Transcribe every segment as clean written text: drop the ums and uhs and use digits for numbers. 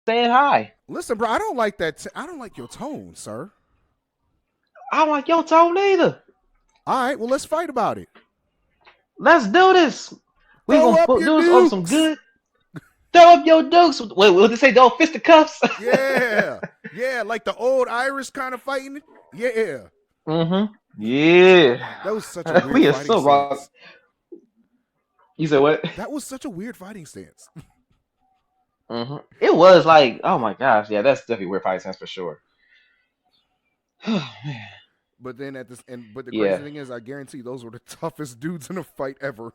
saying hi. Listen, bro, I don't like that. I don't like your tone, sir. I'm like, yo, Tone neither. All right, well, let's fight about it. Let's do this. We Throw gonna up your do this on some dukes. good. Throw up your dukes. Wait, what did they say? Don't fisticuffs. Yeah, yeah, like the old Irish kind of fighting. Yeah, Mm-hmm. Yeah. that was such a weird We are fighting so wrong. stance. You said what? That was such a weird fighting stance. Mm-hmm. It was like, oh my gosh, yeah, that's definitely weird fighting sense for sure. But then at this, and but the crazy Yeah. thing is, I guarantee those were the toughest dudes in a fight ever.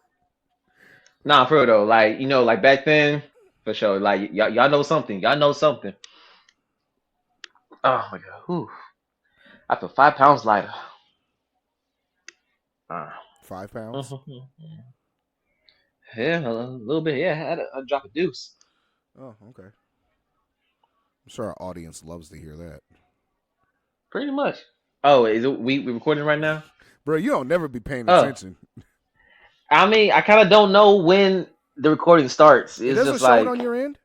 Nah, for real though. Like, like back then, for sure. Like y'all know something. Y'all know something. Oh my god. Whew. I feel 5 pounds lighter. Uh, 5 pounds. mhm. Yeah, a little bit. Yeah, I had a drop a deuce. Oh, okay. I'm sure our audience loves to hear that. Pretty much. Oh, is it we recording right now? Bro, you don't never be paying Oh, attention. I mean, I kind of don't know when the recording starts. It It's doesn't just show it like on your end?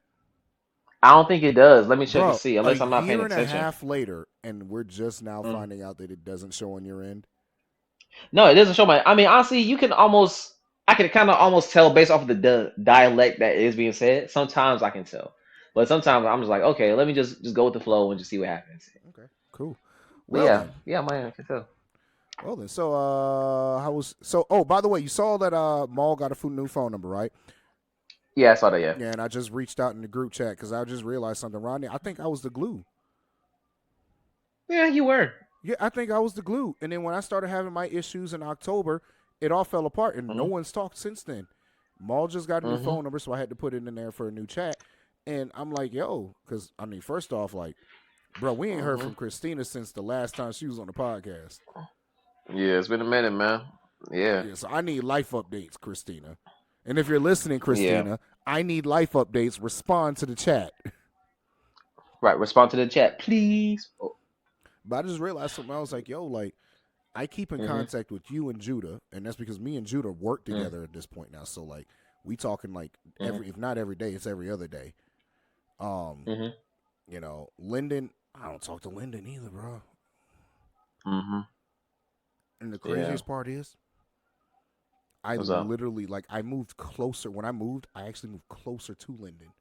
I don't think it does. Let me check and Bro, see. a Unless I'm not paying year and a attention. half later, and we're just now Mm. finding out that it doesn't show on your end. No, it doesn't show my. I mean, honestly, you can almost. I can kind of almost tell based off of the dialect that is being said. Sometimes I can tell, but sometimes I'm just like, okay, let me just go with the flow and just see what happens. Okay, cool. But Well yeah, then. yeah, man, I can tell. Well then. So how was oh, by the way, you saw that Maul got a new phone number, right? Yeah, I saw that. Yeah. Yeah, and I just reached out in the group chat because I just realized something, Rodney. I think I was the glue. Yeah, you were. Yeah, I think I was the glue. And then when I started having my issues in October, it all fell apart, and no Mm-hmm. one's talked since then. Maul just got a new Mm-hmm. phone number, so I had to put it in there for a new chat. And I'm like, yo, because I mean, first off, like, bro, we ain't heard Mm-hmm. from Christina since the last time she was on the podcast. Yeah, it's been a minute, man. Yeah. Yeah, so I need life updates, Christina. And if you're listening, Yeah. Christina, I need life updates. Respond to the chat. Right. Respond to the chat, please. Oh. But I just realized something. I was like, yo, like, I keep in Mm-hmm. contact with you and Judah, and that's because me and Judah work together at this point now. So like, we talking like Mm-hmm. if not every day, it's every other day. Um, Mm-hmm. Lyndon, I don't talk to Lyndon either, bro. Mm-hmm. And the Yeah. craziest part is, I What's up? literally like I moved closer. When I moved, I actually moved closer to Lyndon.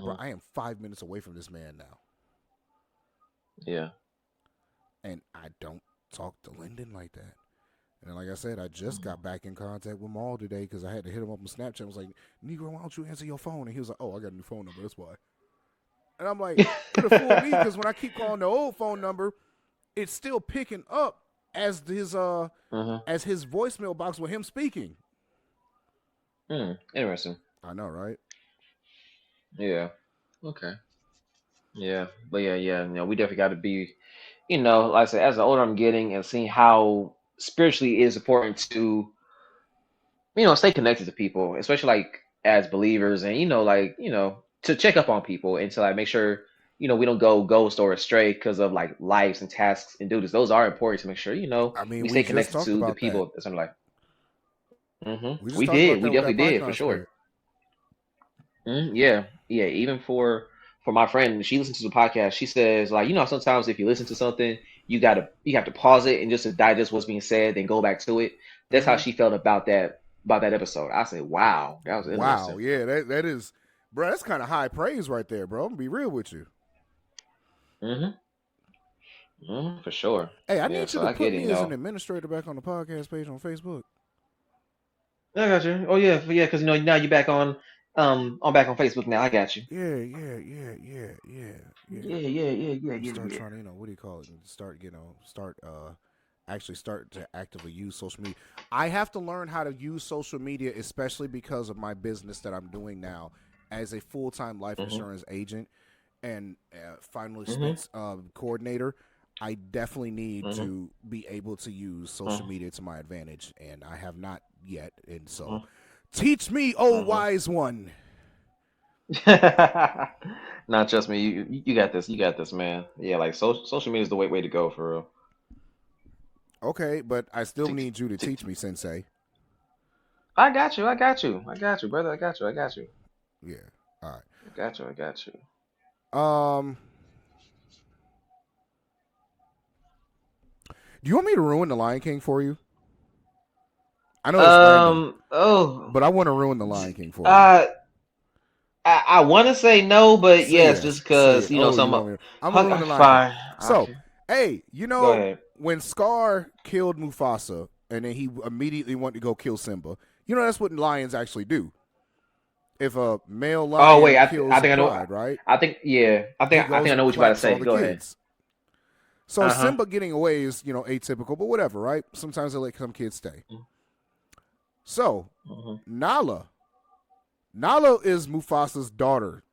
Bro, Mm-hmm. I am 5 minutes away from this man now, Yeah. and I don't talk to Lyndon like that. And like I said, I just got back in contact with Maul today because I had to hit him up on Snapchat. I was like, Negro, why don't you answer your phone? And he was like, oh, I got a new phone number. That's why. And I'm like, could have fooled me because when I keep calling the old phone number, it's still picking up Mm-hmm. as his voicemail box with him speaking. Interesting. I know, right? Yeah. Okay. Yeah. But yeah, yeah. We definitely got to be, like I said, as the older I'm getting and seeing how spiritually it is important to, stay connected to people, especially like as believers and, to check up on people and to like make sure, we don't go ghost or astray because of like lives and tasks and duties. Those are important to make sure, I mean, we we stay just connected talked to the about that. people that's in life. We just We talked about did. We that with definitely that did for Python sure. spirit. Yeah, yeah. Even for my friend, she listens to the podcast. She says like, sometimes if you listen to something, you have to pause it and just to digest what's being said, then go back to it. That's how Mm-hmm. she felt about that episode. I said, wow, that was Wow, interesting. yeah, that is, bro. That's kind of high praise right there, bro. I'm gonna be real with you. hmm for sure. Hey, I Yeah, need you so to I put get it. me as an administrator back on the podcast page on Facebook. I got you. Oh yeah, yeah, because now you're back on back on Facebook now. I got you. Yeah, yeah, yeah, yeah, yeah, yeah. Yeah, yeah, yeah, yeah, And yeah, start yeah. trying to, what do you call it? And start, actually start to actively use social media. I have to learn how to use social media, especially because of my business that I'm doing now as a full time life hmm insurance agent and final hmm expense coordinator. I definitely need hmm to be able to use social media to my advantage, and I have not yet. And so, hmm teach me, oh hmm wise one. Not just me. You got this. You got this, man. Yeah, like social media is the way to go for real. Okay, but I still Tick, need you to tick, teach me, Sensei. I got you. I got you. I got you, brother. I got you. I got you. Yeah. All right. I got you. I got you. Um, do you want me to ruin the Lion King for you? I know it's random, Oh. but I want to ruin the Lion King for you. Uh. I want to say no, but Say yes, just yes. Say because it. Oh, you some. want me to? I'm gonna ruin the Lion King. Fine. So, Okay. hey, Go ahead. when Scar killed Mufasa and then he immediately wanted to go kill Simba, that's what lions actually do. If a male Oh wait, lion I kills a think I know. pride, right? I think yeah. He I think goes I know and what you're about to claps all say. the Go ahead. kids. So Uh huh. Simba getting away is, atypical, but whatever, right? Sometimes they let some kids stay. So, Mm-hmm. Nala. Nala is Mufasa's daughter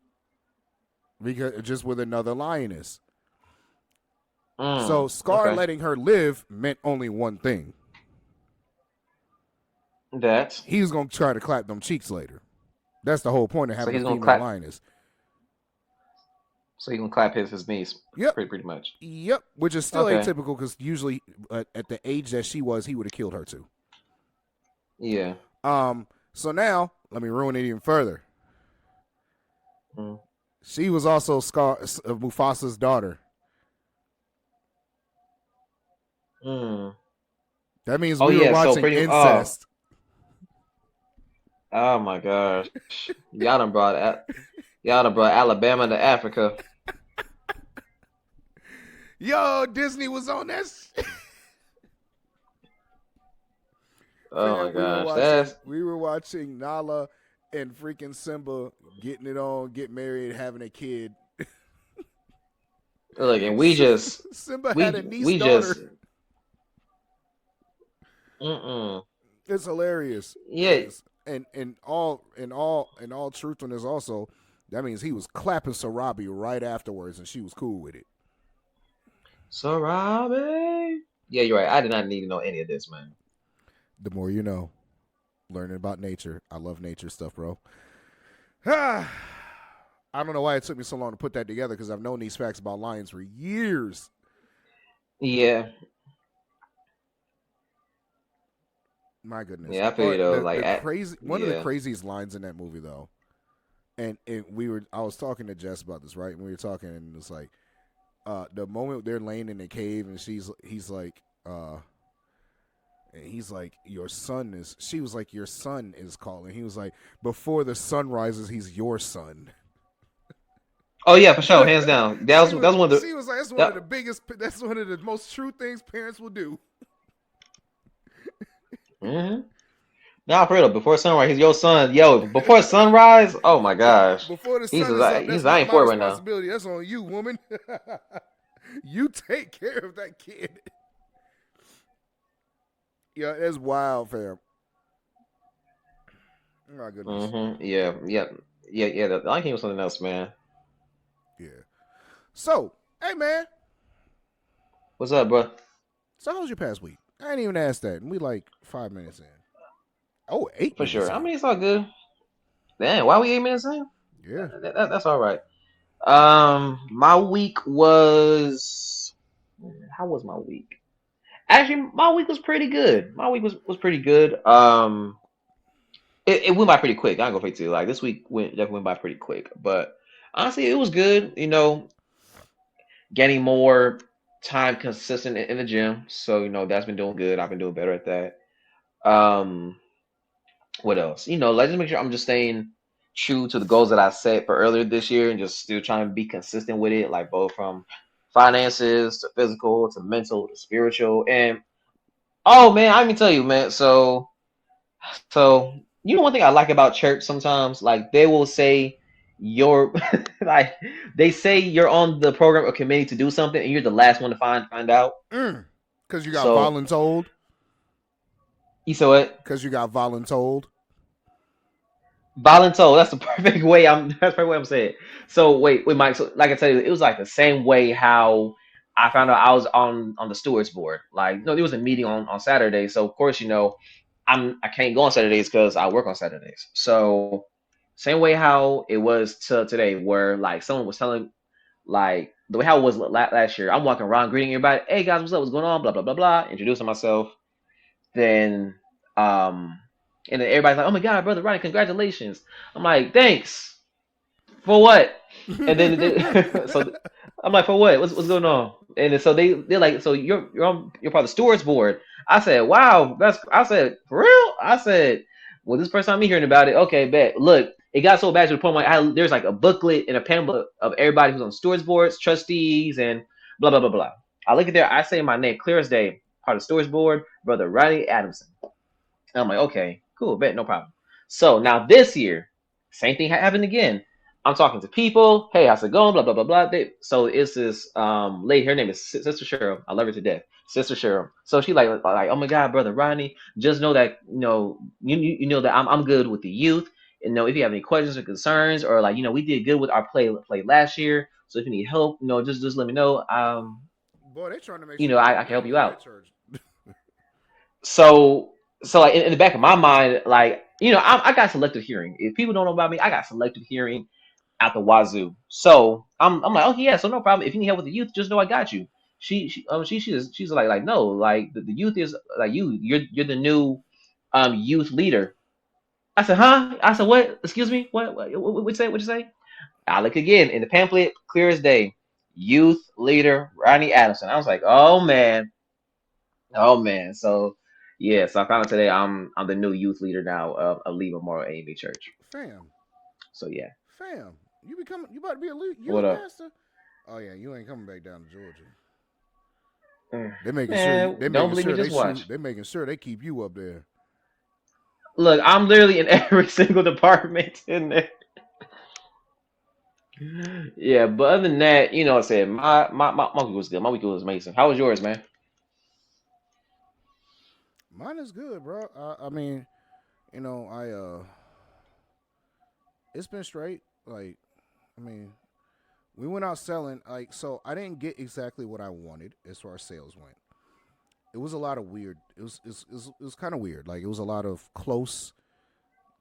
because just with another lioness. So Scar Okay. letting her live meant only one thing. That. He was gonna try to clap them cheeks later. That's the whole point of So having a he's gonna female clap. lioness. So he's gonna clap his knees. Yep, Pretty much. yep. Which is still Okay. atypical because usually at the age that she was, he would have killed her too. Yeah. So now let me ruin it even further. Mm. She was also Mufasa's daughter. Mm. That means Oh we were yeah. So watching pretty. Oh. incest. Oh my gosh. Y'all done brought y'all done brought Alabama to Africa. Yo, Disney was on that. Oh Fam, my gosh. That's we were watching Nala and freaking Simba getting it on, get married, having a kid. look, and we just Simba had a niece we just. daughter. Mm-mm. It's hilarious. Yeah. And in all truthfulness, also that means he was clapping Sarabi right afterwards, and she was cool with it. So Robbie. Yeah, you're right. I did not need to know any of this, man. The more you know, learning about nature. I love nature stuff, bro. I don't know why it took me so long to put that together because I've known these facts about lions for years. Yeah. My goodness. Yeah, I feel Oh, you though. Like, the crazy one of the yeah. craziest lines in that movie though, and I was talking to Jess about this, right? And we were talking, and it's like, the moment they're laying in the cave, and he's like, your son is. She was like, your son is calling. He was like, before the sun rises, he's your son. Oh yeah, for sure, hands down. That was one of the. She was like, that's one of That, the biggest. That's one of the most true things parents will do. hmm Now for real, before sunrise, he's your son. Yo, before sunrise. Oh my gosh. Before the sun is up, He that's says I not ain't my for it right now. responsibility. That's on you, woman. You take care of that kid. Yeah, that's wild, fam. Oh my goodness. Yeah, yeah, yeah. The Lion King was something else, man. Yeah. So, hey man, What's up, bro? so how was your past week? I ain't even asked that, and we like 5 minutes in. Oh, eight For minutes sure. I in. mean, it's all good. Damn, why we 8 minutes in? Yeah. That's all right. My week was. How was my week? Actually, my week was pretty good. My week was pretty good. It went by pretty quick. I ain't gonna fake to you. Like this week definitely went by pretty quick. But honestly, it was good. Getting more time consistent in the gym. So that's been doing good. I've been doing better at that. Um, what else? Like just make sure I'm just staying true to the goals that I set for earlier this year, and just still trying to be consistent with it. Like both from finances to physical to mental to spiritual. And oh man, I can tell you, man. So one thing I like about church sometimes, like they will say you're like they say you're on the program or committee to do something, and you're the last one to find out. Because you got So voluntold. you saw it. Because you got voluntold. Voluntold. That's the perfect way. That's the perfect way I'm saying. So wait, Mike. So like I tell you, it was like the same way how I found out I was on the stewards board. Like no, there was a meeting on Saturday. So of course I can't go on Saturdays because I work on Saturdays. So same way how it was to today, where like someone was telling like the way how it was last year. I'm walking around greeting everybody. Hey guys, what's up? What's going on? Blah blah blah blah. Introducing myself. Then um and then everybody's like, oh my god, brother Ryan, congratulations. I'm like, thanks. For what? And then so I'm like, for what? What's going on? And then so they're like, so you're part of the stewards board. I said, wow, that's. I said, for real? I said, well, this first time me hearing about it. Okay, bet. Look, it got so bad to the point where there's like a booklet and a pamphlet of everybody who's on stewards boards, trustees, and blah blah blah blah. I look at there. I say my name clear as day. Part of the stewards board, brother Ronnie Adamson. And I'm like, okay, cool, bet, no problem. So now this year, same thing happened again. I'm talking to people. Hey, how's it going? Blah blah blah blah. So it's this lady. Her name is Sister Cheryl. I love her to death, Sister Cheryl. So she like, oh my God, brother Rodney, just know that you know that I'm good with the youth. And if you have any questions or concerns, or like we did good with our play last year. So if you need help, just let me know. Boy, they trying to make sure you I get can help you members in out. that church. So like in the back of my mind, like I got selective hearing. If people don't know about me, I got selective hearing out the wazoo. So I'm like, okay, yeah, so no problem. If you need help with the youth, just know I got you. She's like no, like the youth is like you're the new youth leader. I said, huh? I said, what? Excuse me? What you say? What you say? I look again in the pamphlet, clear as day. Youth leader Ronnie Adamson. I was like, oh man. Oh man, so yeah, so I found out today I'm the new youth leader now of Lee Memorial AME Church. Fam, So yeah, fam, you about to be a youth what up? pastor? Oh yeah, you ain't coming back down to Georgia. Mm. They Man, don't making believe me? sure Just watch. they making sure they keep you up there. Look, I'm literally in every single department in there. Yeah, but other than that, I said my week was good. My week was amazing. How was yours, man? Mine is good, bro. I mean, I it's been straight. Like, I mean, we went out selling. Like, so I didn't get exactly what I wanted as far as sales went. It was a lot of weird. It was kind of weird. Like, it was a lot of close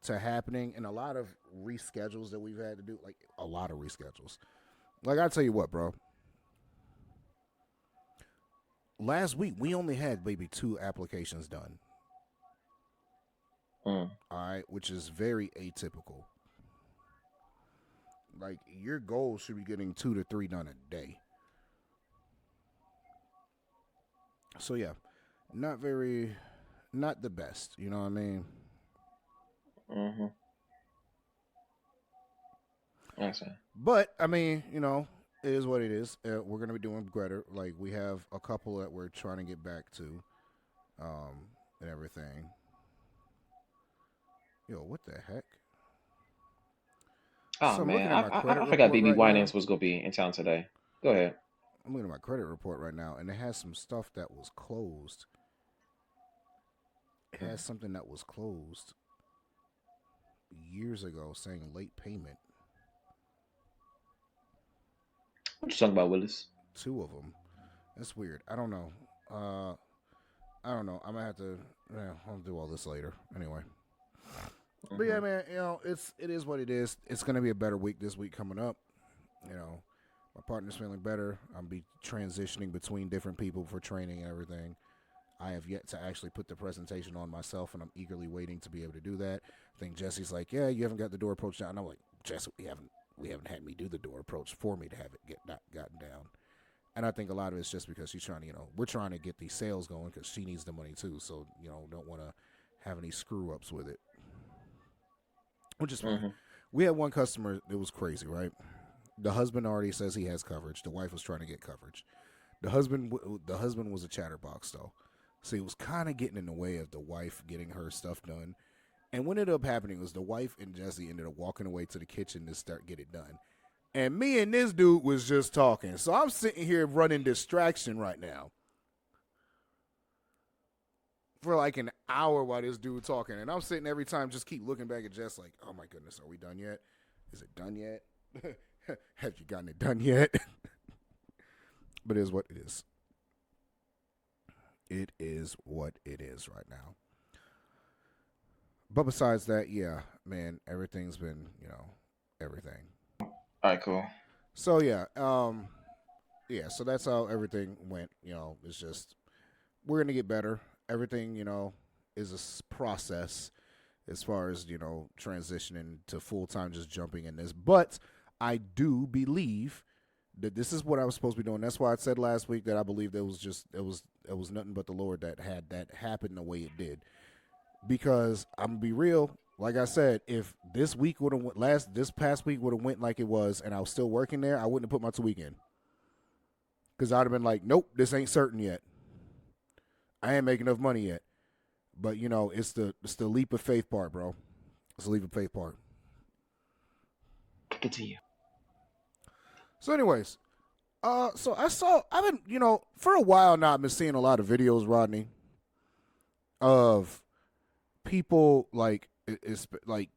to happening and a lot of reschedules that we've had to do. Like, a lot of reschedules. Like, I tell you what, bro. Last week we only had maybe 2 applications done. Mm. All right, which is very atypical. Like, your goal should be getting 2 to 3 done a day. So yeah, not the best. You know what I mean? Mm-hmm. Yes, sir. But I mean, it is what it is. We're gonna be doing better. Like, we have a couple that we're trying to get back to, and everything. Yo, what the heck? Oh So I'm man, looking at my credit I forgot report BB right now. Winans was gonna be in town today. Go ahead. I'm looking at my credit report right now, and it has some stuff that was closed. It has something that was closed years ago saying late payment. What you talking about, Willis? 2 of them. That's weird. I don't know. Uh, I don't know. I'm gonna have to. Yeah, I'll do all this later. Anyway. But yeah, Mm-hmm. man. It is what it is. It's gonna be a better week this week coming up. You know, my partner's feeling better. I'll be transitioning between different people for training and everything. I have yet to actually put the presentation on myself, and I'm eagerly waiting to be able to do that. I think Jesse's like, "Yeah, you haven't got the door approach down." And I'm like, "Jesse, we haven't had me do the door approach for me to have it get not gotten down." And I think a lot of it's just because she's trying to, we're trying to get these sales going because she needs the money too. So, don't want to have any screw ups with it, which is fine. Mm-hmm. We had one customer that was crazy, right? The husband already says he has coverage. The wife was trying to get coverage. The husband was a chatterbox though, so he was kind of getting in the way of the wife getting her stuff done. And what ended up happening was the wife and Jesse ended up walking away to the kitchen to start get it done. And me and this dude was just talking. So I'm sitting here running distraction right now for like an hour while this dude talking. And I'm sitting every time just keep looking back at Jess like, oh my goodness, are we done yet? Is it done yet? Have you gotten it done yet? But it is what it is. It is what it is right now. But besides that, yeah, man, everything's been, everything. All right, cool. So yeah, so that's how everything went. It's just we're gonna get better. Everything, is a process as far as transitioning to full time, just jumping in this. But I do believe that this is what I was supposed to be doing. That's why I said last week that I believe there was just it was nothing but the Lord that had that happen the way it did. Because I'm gonna be real, like I said, if this week would have this past week would have went like it was, and I was still working there, I wouldn't have put my 2 week in. Because I'd have been like, nope, this ain't certain yet. I ain't making enough money yet. But you know, it's the leap of faith part, bro. It's the leap of faith part. Continue. So, anyways, so I've been, for a while now, I've been seeing a lot of videos, Rodney, of people like it's like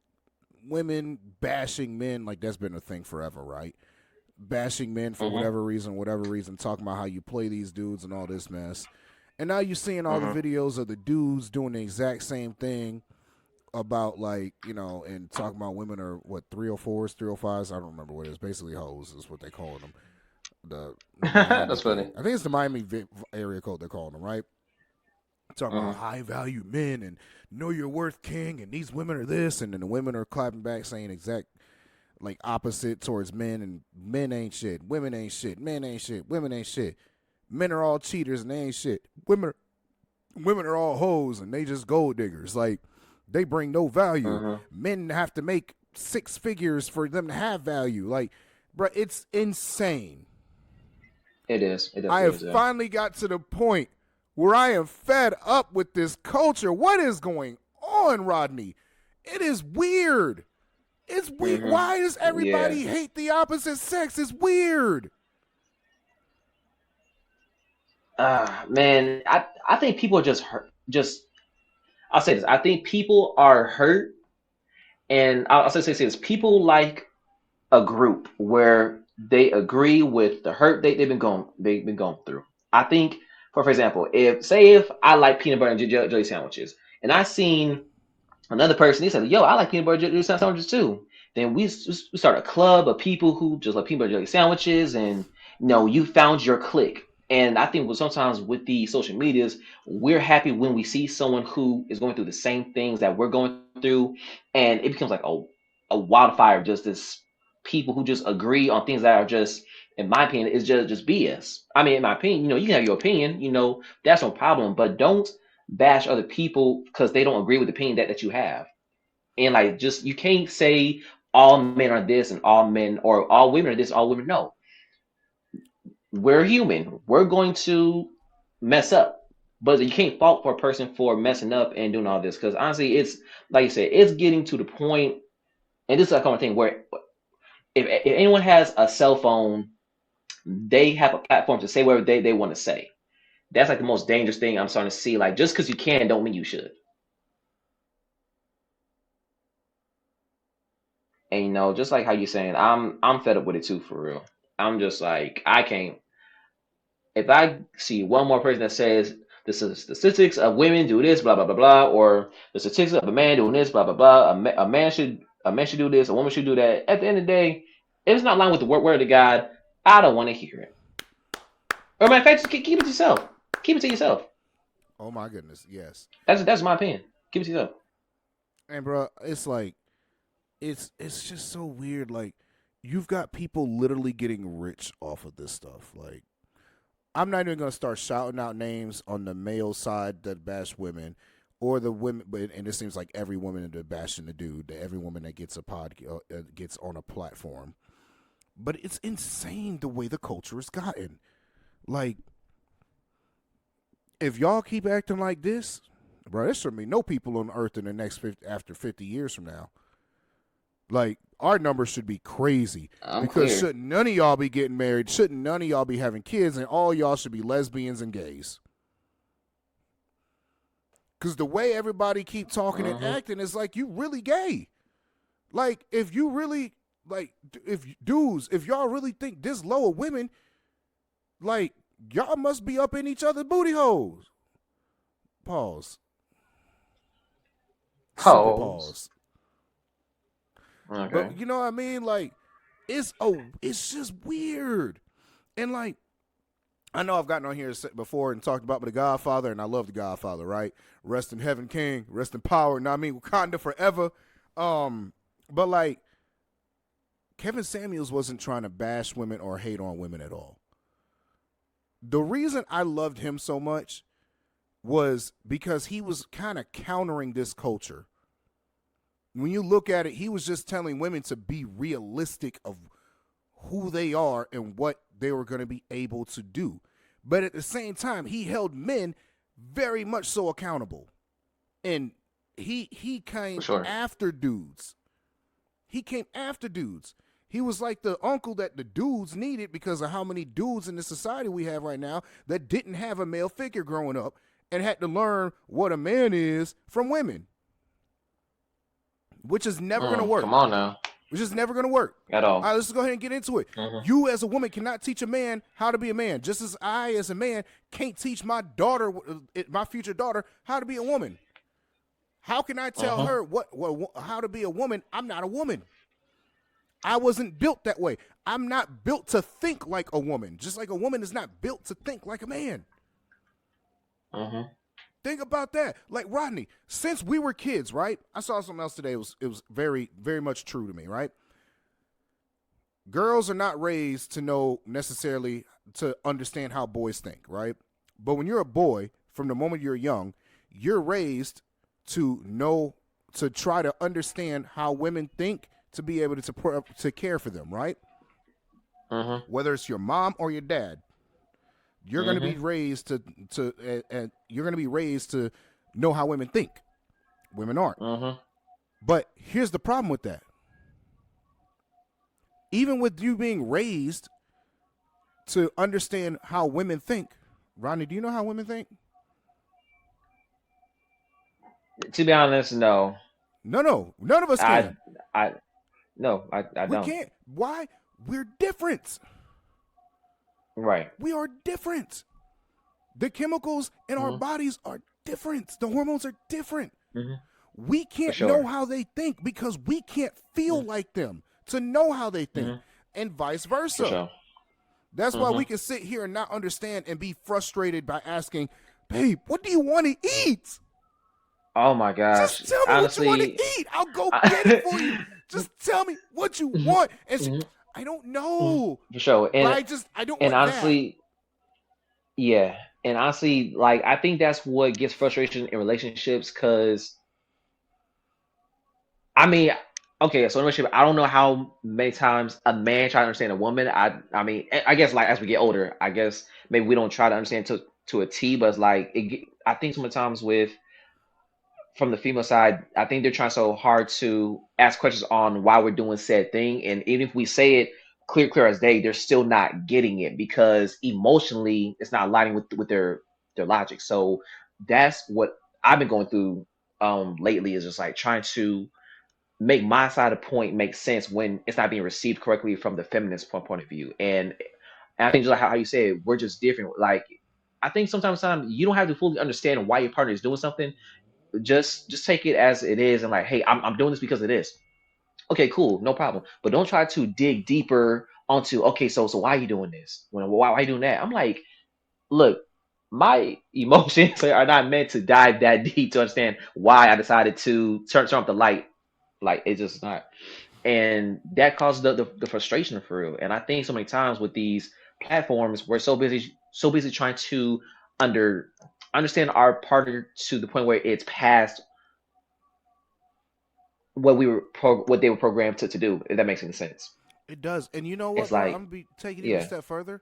women bashing men. Like that's been a thing forever, right? Bashing men for Mm-hmm. whatever reason, talking about how you play these dudes and all this mess. And now you're seeing all the Mm-hmm. videos of the dudes doing the exact same thing about like, and talking about women are what 304s, 305s. I don't remember what it is. Basically, hoes is what they call them. The Miami That's thing. funny. I think it's the Miami area code they're calling them, right? Talking about Mm-hmm. high value men and know your worth, king, and these women are this, and then the women are clapping back saying exact like opposite towards men, and men ain't shit, women ain't shit, men ain't shit, women ain't shit. Men are all cheaters and they ain't shit. Women are all hoes and they just gold diggers. Like they bring no value. Mm-hmm. Men have to make 6 figures for them to have value. Like, bro, it's insane. It is. It I definitely have is. Yeah. finally got to the point where I am fed up with this culture. What is going on, Rodney? It is weird. It's weird. Mm-hmm. Why does Yeah. everybody hate the opposite sex? It's weird. Man, I think people are just hurt. Just I'll say this. I think people are hurt, and I'll say this. People like a group where they agree with the hurt they've been going through. I think, for example, if I like peanut butter and jelly sandwiches, and I seen another person, he said, "Yo, I like peanut butter jelly sandwiches too." Then we start a club of people who just like peanut butter jelly sandwiches, and you found your clique. And I think sometimes with the social medias, we're happy when we see someone who is going through the same things that we're going through, and it becomes like a wildfire of just this people who just agree on things that are just, in my opinion, is just BS. I mean, in my opinion, you can have your opinion, that's no problem, but don't bash other people because they don't agree with the opinion that you have. And like just you can't say all men are this and all men or all women are this, all women no. We're human. We're going to mess up. But you can't fault for a person for messing up and doing all this. Because honestly, it's like you said, it's getting to the point, and this is a common thing where if anyone has a cell phone, they have a platform to say whatever they want to say. That's like the most dangerous thing I'm starting to see. Like just because you can don't mean you should. And just like how you're saying, I'm fed up with it too for real. I'm just like I can't. If I see one more person that says the statistics of women do this, blah blah blah blah, or the statistics of a man doing this, blah blah blah, a man should do this, a woman should do that. At the end of the day, if it's not in line with the word of God, I don't want to hear it. Or matter of fact, just keep it to yourself. Keep it to yourself. Oh my goodness, yes. That's my opinion. Keep it to yourself. And bro, it's like it's just so weird. Like you've got people literally getting rich off of this stuff. Like I'm not even gonna start shouting out names on the male side that bash women, or the women. But and it seems like every woman that bashing the dude, that every woman that gets a gets on a platform. But it's insane the way the culture has gotten. Like if y'all keep acting like this, bro, there should be no people on Earth in the next after 50 years from now. Like our numbers should be crazy I'm because clear. shouldn't none of y'all be getting married? Shouldn't none of y'all be having kids? And all y'all should be lesbians and gays. Because the way everybody keep talking and Hmm. acting is like you really gay. Like if you really like if dudes, if y'all really think this low of women, like y'all must be up in each other's booty holes. Pause. Super Pause. pause. Okay. But you know what I mean? Like it's just weird. And like I know I've gotten on here before and talked about The Godfather, and I love The Godfather, right? Rest in heaven, King. Rest in power. Know what I mean? Wakanda forever. But like Kevin Samuels wasn't trying to bash women or hate on women at all. The reason I loved him so much was because he was kind of countering this culture. When you look at it, he was just telling women to be realistic of who they are and what they were going to be able to do. But at the same time, he held men very much so accountable. And he For came sure. after dudes. He came after dudes. He was like the uncle that the dudes needed because of how many dudes in the society we have right now that didn't have a male figure growing up and had to learn what a man is from women, which is never going to work. Come on now. Which is never going to work. At All all. right, let's go ahead and get into it. Hmm. You as a woman cannot teach a man how to be a man, just as I as a man can't teach my daughter, my future daughter, how to be a woman. How can I tell Hmm. her how to be a woman? I'm not a woman. I wasn't built that way. I'm not built to think like a woman, just like a woman is not built to think like a man. Hmm. Think about that. Like Rodney, since we were kids, right? I saw something else today. It was very, very much true to me, right? Girls are not raised to know necessarily to understand how boys think, right? But when you're a boy, from the moment you're young, you're raised to know, to try to understand how women think, to be able to care for them, right? Hmm. Whether it's your mom or your dad, you're going to be Hmm. raised to you're going to be raised to know how women think. Women aren't. Hmm. But here's the problem with that. Even with you being raised to understand how women think, Rodney, do you know how women think? To be honest, no. No, none of us I, can. I, no, I We don't. can't. Why? We're different. Right. We are different. The chemicals in our Hmm. bodies are different. The hormones are different. Hmm. We For can't know sure. how they think because we can't feel like them to know how they think, Hmm. and vice For versa. sure. That's why Hmm. we can sit here and not understand and be frustrated by asking, babe, what do you want to eat? Oh my gosh. Just tell me what you want to Honestly, eat. I'll go get it for you. I, Just tell me what you want. And she, Mhm, I don't mhm, know, for sure. but And I don't and want that. honestly, yeah. And honestly, like I think that's what gets frustration in relationships. Cause I mean, okay, so in a relationship, I don't know how many times a man try to understand a woman. I mean, I guess like as we get older, I guess maybe we don't try to understand to a T, but it's like I think sometimes with from the female side, I think they're trying so hard to ask questions on why we're doing said thing, and even if we say it clear as day, they're still not getting it because emotionally it's not aligning with their logic. So that's what I've been going through lately is just like trying to make my side of the point make sense when it's not being received correctly from the feminist point of view. And I think just like how you said, we're just different. Like I think sometimes you don't have to fully understand why your partner is doing something, just take it as it is and like, hey, I'm doing this because it is. Okay, cool, no problem. But don't try to dig deeper onto okay, so why are you doing this? Why are you doing that? I'm like, look, my emotions are not meant to dive that deep to understand why I decided to turn off the light. Like it's just not. And that causes the frustration for real. And I think so many times with these platforms, we're so busy trying to under understand our partner to the point where it's past what they were programmed to do. If that makes any sense. It does. And you know It's what, bro? I'm like, going to be taking it even a yeah, step further.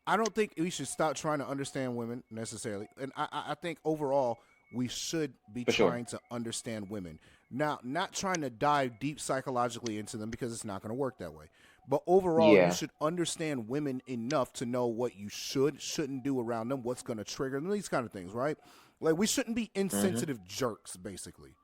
I don't think we should stop trying to understand women necessarily. And I think overall, we should be for sure. trying to understand women. Now, not trying to dive deep psychologically into them because it's not going to work that way. But overall, you Yeah. should understand women enough to know what you shouldn't do around them, what's going to trigger them, these kind of things, right? Like, we shouldn't be Hmm. insensitive jerks, basically.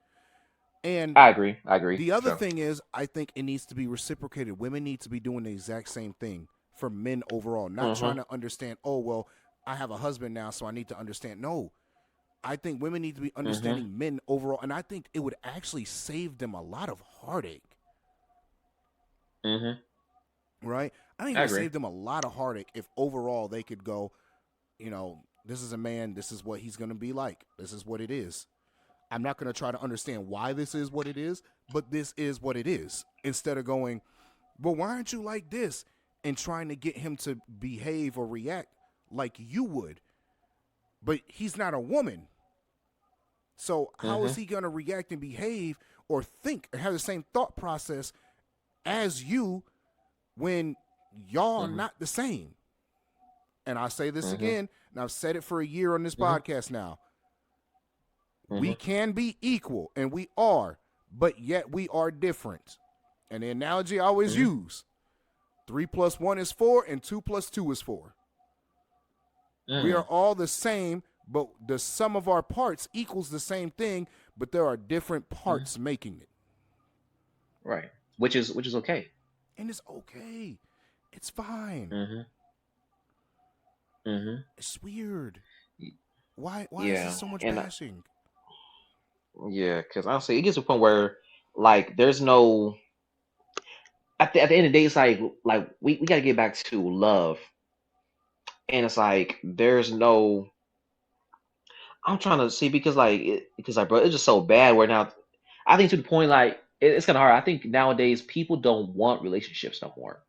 And I agree. I agree. the other So. thing is, I think it needs to be reciprocated. Women need to be doing the exact same thing for men overall, not trying Hmm. to understand, oh, well, I have a husband now, so I need to understand. No, I think women need to be Hmm. understanding men overall. And I think it would actually save them a lot of heartache, Hmm. right? I think it I would agree. save them a lot of heartache if overall they could go, you know, this is a man, this is what he's going to be like, this is what it is. I'm not going to try to understand why this is what it is, but this is what it is. Instead of going, well, why aren't you like this? And trying to get him to behave or react like you would. But he's not a woman. So how is Mm-hmm. he going to react and behave or think and have the same thought process as you when y'all are Mm-hmm. not the same? And I say this Mm-hmm. again, and I've said it for a year on this Mm-hmm. podcast now. We Mm-hmm. can be equal, and we are, but yet we are different. And the analogy I always Mm-hmm. use: 3 plus 1 is 4, and 2 plus 2 is 4. We are Mm. all the same, but the sum of our parts equals the same thing, but there are different Mm. parts making it. Right. Which is okay. And it's okay. It's fine. Mm-hmm. Mm-hmm. It's weird. Why is there Yeah. so much And bashing? yeah, because honestly, it gets to a point where like there's no at the end of the day, it's like we gotta get back to love, and it's like there's no. I'm trying to see because because like bro, it's just so bad. Where now, I think to the point like it's kind of hard. I think nowadays people don't want relationships no more.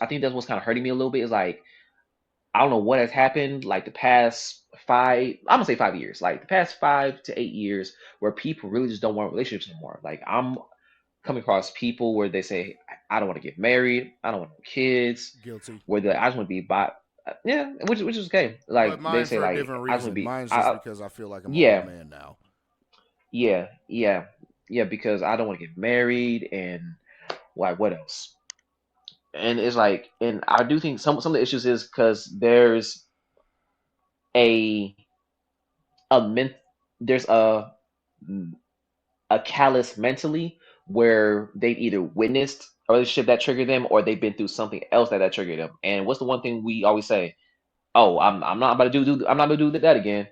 I think that's what's kind of hurting me a little bit. Is like I don't know what has happened like the past five. I'm gonna say 5 years, like the past 5 to 8 years, where people really just don't want relationships anymore. Like I'm coming across people where they say, I don't want to get married, I don't want no kids, Guilty. where I just want to be by, yeah, which is okay. But Like they mine say, for a like different I just want to reason. be, Mine's just because I feel like I'm an old yeah, man now. yeah, yeah, because I don't want to get married and like what else? And it's like, and I do think some of the issues is because a a men, there's a callous mentally where they've either witnessed a relationship that triggered them or they've been through something else that triggered them. And what's the one thing we always say? Oh, I'm not about to I'm not gonna do that again.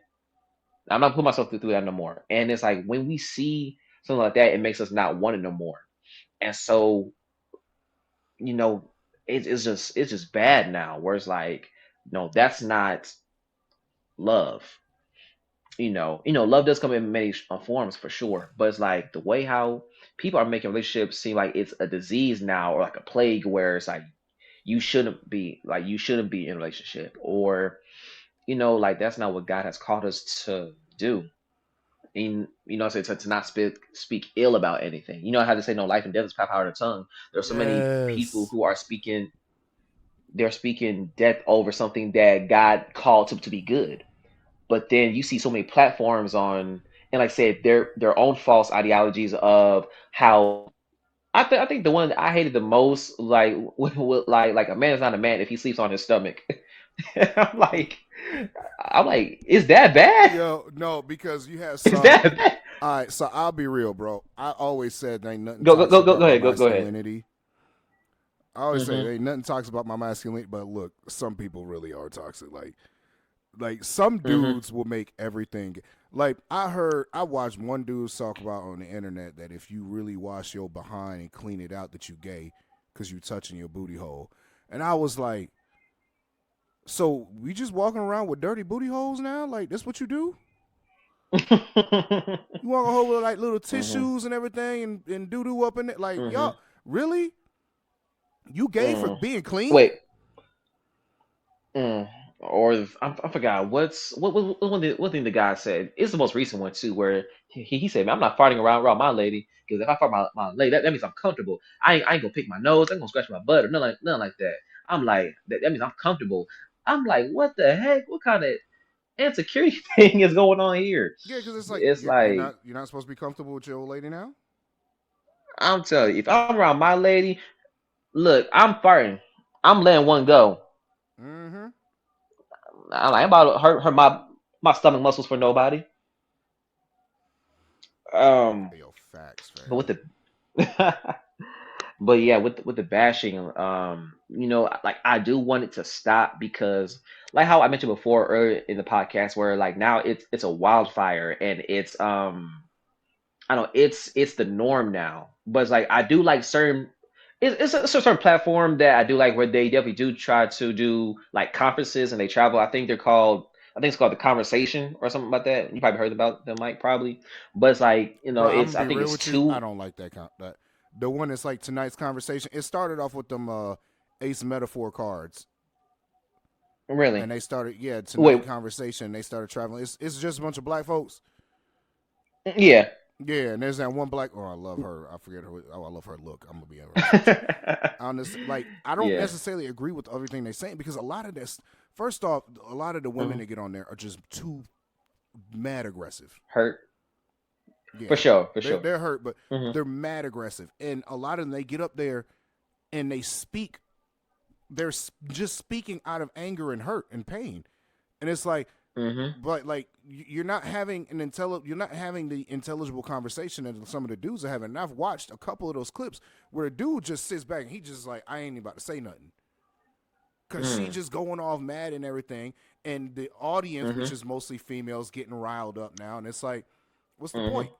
I'm not putting myself through that no more. And it's like when we see something like that, it makes us not want it no more. And so, you know, it's just bad now. Where it's like, no, that's not love. Love does come in many forms for sure, but it's like the way how people are making relationships seem like it's a disease now or like a plague where it's like you shouldn't be in a relationship or like that's not what God has called us to do. And so to not speak ill about anything. You know how to say no life and death is power of the tongue. There's so many people Yes. who are speaking they're speaking death over something that God called to be good. But then you see so many platforms on, and like I said, their own false ideologies of how I think the one that I hated the most, like like a man is not a man if he sleeps on his stomach. I'm like, I'm like, is that bad? Yo, no, because you have Is some. that bad? All right, so I'll be real, bro. I always said there ain't nothing Go go toxic go go about go my ahead. Go ahead. masculinity. I always say Hmm. there ain't nothing toxic about my masculinity, but look, some people really are toxic. Like some Hmm. dudes will make everything. Like I watched one dude talk about on the internet that if you really wash your behind and clean it out, that you gay because you touching your booty hole. And I was like, so we just walking around with dirty booty holes now? Like that's what you do? You walk a hole with like little Hmm. tissues and everything and doo doo up in it? Like Hmm. y'all really? You gay for Mm. being clean? Wait. Mm. Or I forgot what thing the guy said. It's the most recent one too, where he said, "Man, I'm not farting around my lady because if I fart my lady, that means I'm comfortable. I ain't gonna pick my nose, I ain't gonna scratch my butt or nothing like that. I'm like that means I'm comfortable. I'm like, what the heck? What kind of insecurity thing is going on here? Yeah, because it's like It's like you're not supposed to be comfortable with your old lady now. I'm telling you, if I'm around my lady, look, I'm farting. I'm letting one go. Mm-hmm. I'm about to hurt my stomach muscles for nobody. Um, Hey, yo, facts, but with fam. the but yeah, with the bashing, like I do want it to stop because, like how I mentioned before earlier in the podcast, where like now it's a wildfire and I don't know, it's the norm now. But it's like I do like certain. It's a certain platform that I do like where they definitely do try to do like conferences and they travel. I think they're called. I think it's called The Conversation or something like that. You probably heard about them, Mike, probably. But it's like, Bro, I'm it's gonna I be think real it's with you. I two. don't like that. The one that's like tonight's conversation. It started off with them Ace Metaphor cards, Really? and they started tonight Wait, conversation. They started traveling. It's just a bunch of black folks. yeah. Yeah, and there's that one black. Oh, I love her. I forget her. Oh, I love her look. I'm gonna be honest with you. Honest, like I don't Yeah. necessarily agree with everything they're saying because a lot of this. First off, a lot of the women Hmm. that get on there are just too mad aggressive. Hurt. For Yeah, sure. For they're sure. they're hurt, but Hmm. they're mad aggressive, and a lot of them they get up there and they speak. They're just speaking out of anger and hurt and pain, and it's like, Hmm. but like you're not having you're not having the intelligible conversation that some of the dudes are having. And I've watched a couple of those clips where a dude just sits back and he just like, I ain't even about to say nothing because she Hmm. just going off mad and everything, and the audience, which Hmm. is mostly females, getting riled up now, and it's like, what's the Hmm. point?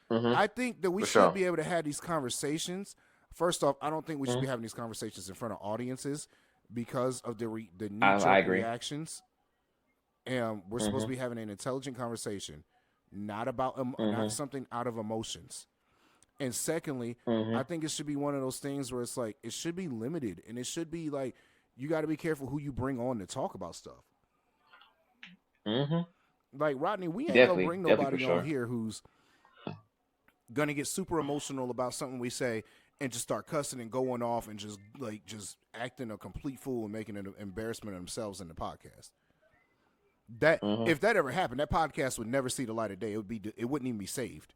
Hmm. I think that we For should sure. be able to have these conversations. First off, I don't think we should Hmm. be having these conversations in front of audiences because of the knee I jerk agree. reactions. And we're supposed to Hmm. be having an intelligent conversation, not about not Hmm. something out of emotions. And secondly, Hmm. I think it should be one of those things where it's like it should be limited, and it should be like you got to be careful who you bring on to talk about stuff. Hmm. Like Rodney, we ain't gonna Definitely. bring Definitely for nobody on sure. here who's gonna get super emotional about something we say and just start cussing and going off and just acting a complete fool and making an embarrassment of themselves in the podcast. That Hmm. if that ever happened, that podcast would never see the light of day. It wouldn't even be saved.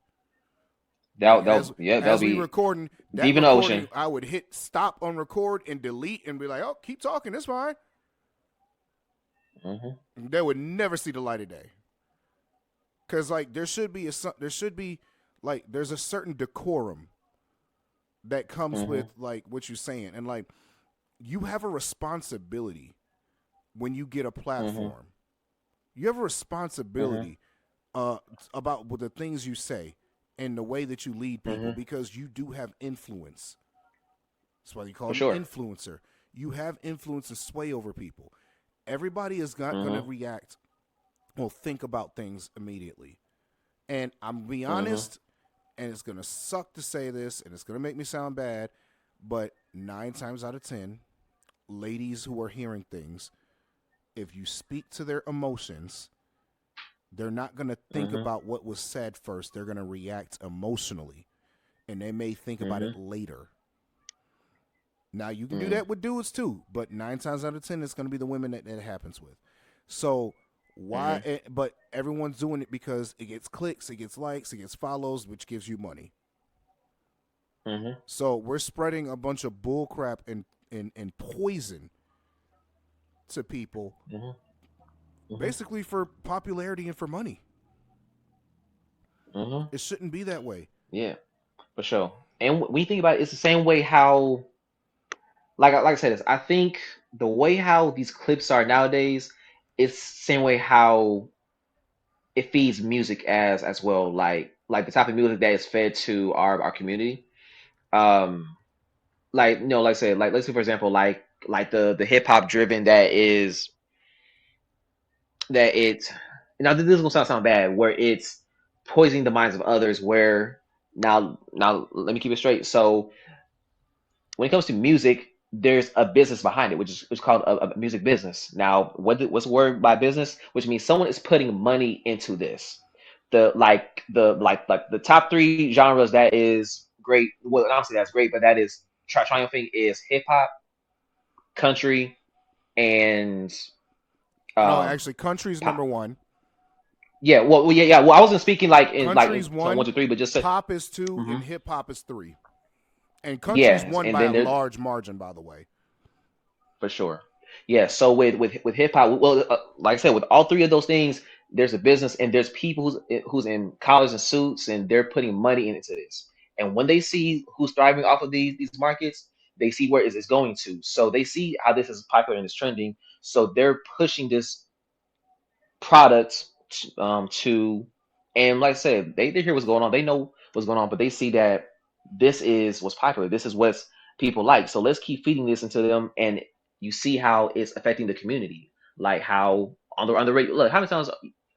Like That'll as we be recording that deep in the recording, ocean. I would hit stop on record and delete and be like, oh, keep talking, it's fine. Hmm. That would never see the light of day. Cause like there should be like there's a certain decorum that comes Hmm. with like what you're saying, and like you have a responsibility when you get a Hmm. platform. You have a Hmm. responsibility about the things you say and the way that you lead people Hmm. because you do have influence. That's why you call For it an sure. influencer. You have influence and sway over people. Everybody is not going to Hmm. react or think about things immediately. And I'm gonna be Hmm. honest, and it's gonna suck to say this, and it's gonna make me sound bad, but 9 times out of 10, ladies who are hearing things, if you speak to their emotions, they're not gonna think Hmm. about what was said first. They're gonna react emotionally, and they may think about Hmm. it later. Now you can do Mm. that with dudes too, but 9 times out of 10, it's gonna be the women that it happens with. So why? Hmm. But everyone's doing it because it gets clicks, it gets likes, it gets follows, which gives you money. Hmm. So we're spreading a bunch of bullcrap and poison to people, Hmm. Hmm. basically for popularity and for money. Hmm. It shouldn't be that way. Yeah, for sure. And when you think about it, it's the same way how, like I said, this. I think the way how these clips are nowadays, it's the same way how it feeds music as well. Like the type of music that is fed to our community. Um, like like I said, like let's say for example, like the hip hop driven that is that it. Now this is gonna sound bad, where it's poisoning the minds of others. Where now let me keep it straight. So when it comes to music, there's a business behind it, which is called a music business. Now, what's the word by business? Which means someone is putting money into this. The top three genres that is great. Well, obviously that's great, but that is triumphing is hip hop, country, and No, um actually, country's number pop. one. Yeah, yeah. Well, I wasn't speaking like in Country's so one, one, two, three, but just said, pop is two, hmm and hip hop is three. And country's yeah, won and by then a there's large margin, by the way. for sure. Yeah. So with hip hop, well, like I said, with all three of those things, there's a business and there's people who's in collars and suits and they're putting money into this. And when they see who's thriving off of these markets, they see where it's going to. So they see how this is popular and it's trending. So they're pushing this product to, and like I said, they hear what's going on. They know what's going on, but they see that this is what's popular. This is what's people like. So let's keep feeding this into them, and you see how it's affecting the community. Like how on the radio. Look, how many times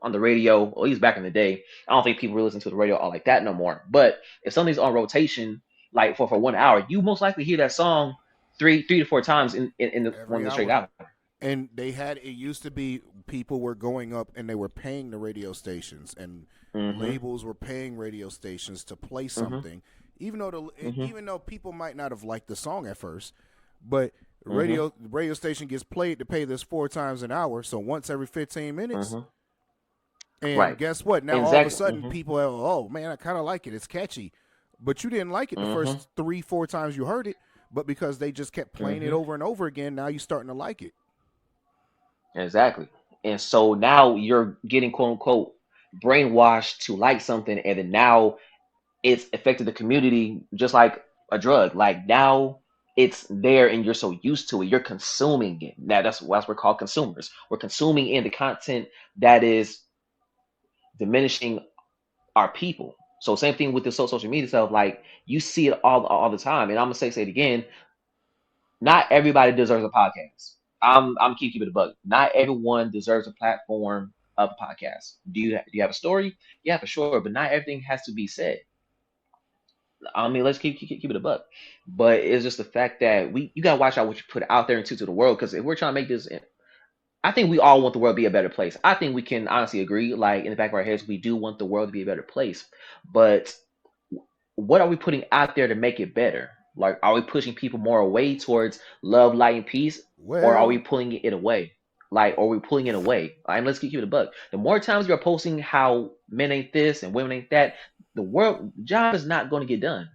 on the radio, at least back in the day, I don't think people really listen to the radio all like that no more. But if something's on rotation, like for 1 hour, you most likely hear that song three to four times in the, one every of the straight hour. hours. And they had it used to be people were going up and they were paying the radio stations and Mhm. labels were paying radio stations to play Mhm. something, Mhm. even though people might not have liked the song at first, but Mhm. radio station gets played to pay this 4 times an hour, so once every 15 minutes. Mhm. And Right. guess what? Now all of a Exactly. sudden Mhm. people are, oh man, I kind of like it. It's catchy, but you didn't like it the Mhm. first 3 4 times you heard it. But because they just kept playing it Mhm. over and over again, now you're starting to like it. Exactly. And so now you're getting quote unquote brainwashed to like something, and then now it's affected the community just like a drug. Like now it's there, and you're so used to it, you're consuming it. Now that's what we're called consumers. We're consuming in the content that is diminishing our people. So same thing with the social media stuff. Like you see it all the time, and I'm gonna say it again. Not everybody deserves a podcast. I'm keeping it a bug. Not everyone deserves a platform of a podcast. Do you have a story? Yeah, for sure. But not everything has to be said. I mean, let's keep it a buck. But it's just the fact that we you gotta watch out what you put out there into to the world. Because if we're trying to make this, I think we all want the world to be a better place. I think we can honestly agree. Like in the back of our heads, we do want the world to be a better place. But what are we putting out there to make it better? Like, are we pushing people more away towards love, light, and peace, or are we Well, pulling it away? Like, are we pulling it away? And let's keep it a buck. The more times you're posting how men ain't this and women ain't that, the world job is not going to get done.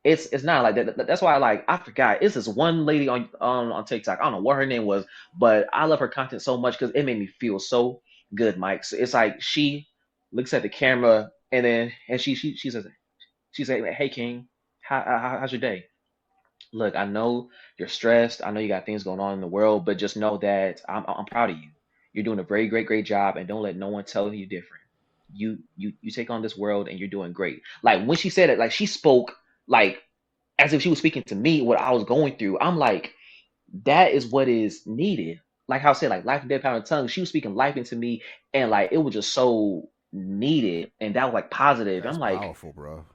It's not like that. That's why I forgot. It's this one lady on TikTok. I don't know what her name was, but I love her content so much because it made me feel so good, Mike. So it's like she looks at the camera and she says she's like, "Hey King, how's your day? Look, I know you're stressed. I know you got things going on in the world, but just know that I'm proud of you. You're doing a very great job, and don't let no one tell you different. You take on this world, and you're doing great." Like when she said it, like she spoke like as if she was speaking to me what I was going through. I'm like, that is what is needed. Like how I said, like life and death, power and tongue. She was speaking life into me, and like it was just so needed, and that was like positive. that's I'm like, powerful, bro.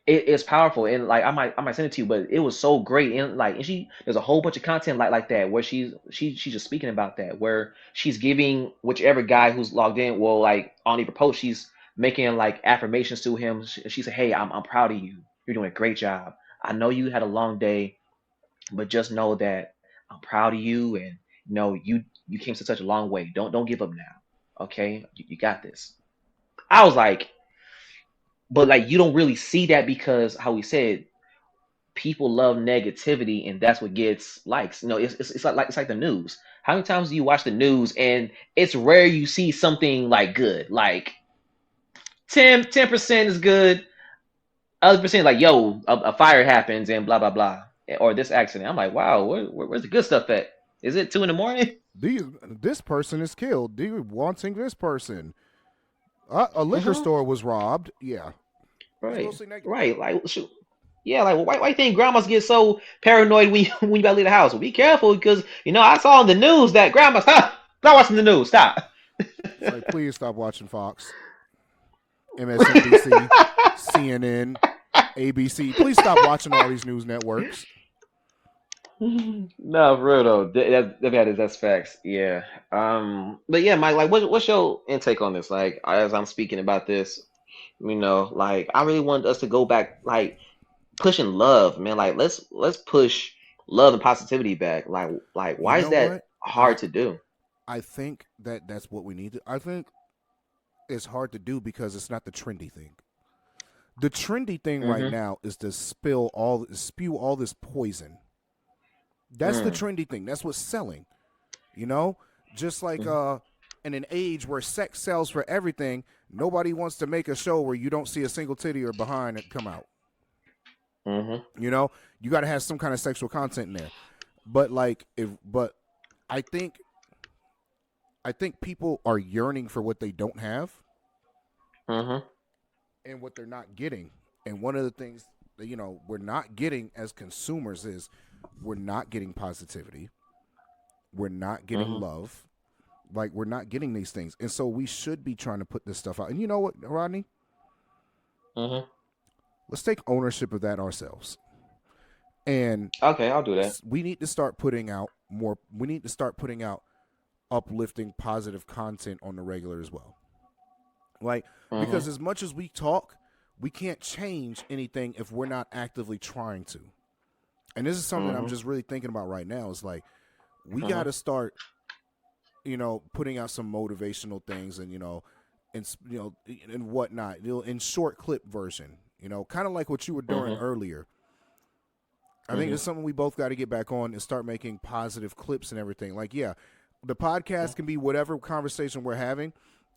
it's powerful, and like I might send it to you, but it was so great. And like and she there's a whole bunch of content like that where she's just speaking about that, where she's giving whichever guy who's logged in, well, like on either post, she's making like affirmations to him. She said, "Hey, I'm proud of you. You're doing a great job. I know you had a long day, but just know that I'm proud of you, and you came to such a long way. Don't give up now. Okay, you got this." I was like, but like you don't really see that because how we said people love negativity, and that's what gets likes. It's like the news. How many times do you watch the news and it's rare you see something like good? Like 10% is good, other percent like yo, a fire happens and blah blah blah, or this accident. I'm like, wow, where's the good stuff at? Is it 2 in the morning? This person is killed. Do you wanting this person? A liquor Hmm. store was robbed. Yeah, it's Right, mostly negative. right. Like shoot. Yeah, like why you think grandmas get so paranoid when when you gotta leave the house? Well, be careful because I saw on the news that grandma stop watching the news. Stop. It's like, please stop watching Fox, MSNBC, CNN, ABC. Please stop watching all these news networks. No, for real though. That's facts. Yeah. But yeah, Mike. Like, what's your intake on this? Like, as I'm speaking about this, like I really want us to go back, like pushing love, man. Like, let's push love and positivity back. Like, You why is know that what? I hard to do? I think that's what we need to. I think it's hard to do because it's not the trendy thing. The trendy thing right Mm-hmm. now is to spew all this poison. That's the Mm. trendy thing. That's what's selling. You know, just like Mm-hmm. in an age where sex sells for everything, nobody wants to make a show where you don't see a single titty or behind it come out. Mm-hmm. You know, you got to have some kind of sexual content in there. But like, if but I think people are yearning for what they don't have Mm-hmm. and what they're not getting. And one of the things that we're not getting as consumers is we're not getting positivity. We're not getting Mm-hmm. love. Like we're not getting these things, and so we should be trying to put this stuff out. And you know what, Rodney? Hmm. Let's take ownership of that ourselves, and Okay, I'll do that. we need to start putting out more. We need to start putting out uplifting, positive content on the regular as well. Like Hmm. because as much as we talk, we can't change anything if we're not actively trying to. And this is something I'm Hmm. just really thinking about right now. Is like we got Hmm. to start, putting out some motivational things, and and whatnot, in short clip version. Kind of like what you were doing Hmm. earlier. I think Hmm. it's something we both got to get back on and start making positive clips and everything. Like, yeah, the podcast can be whatever conversation we're having,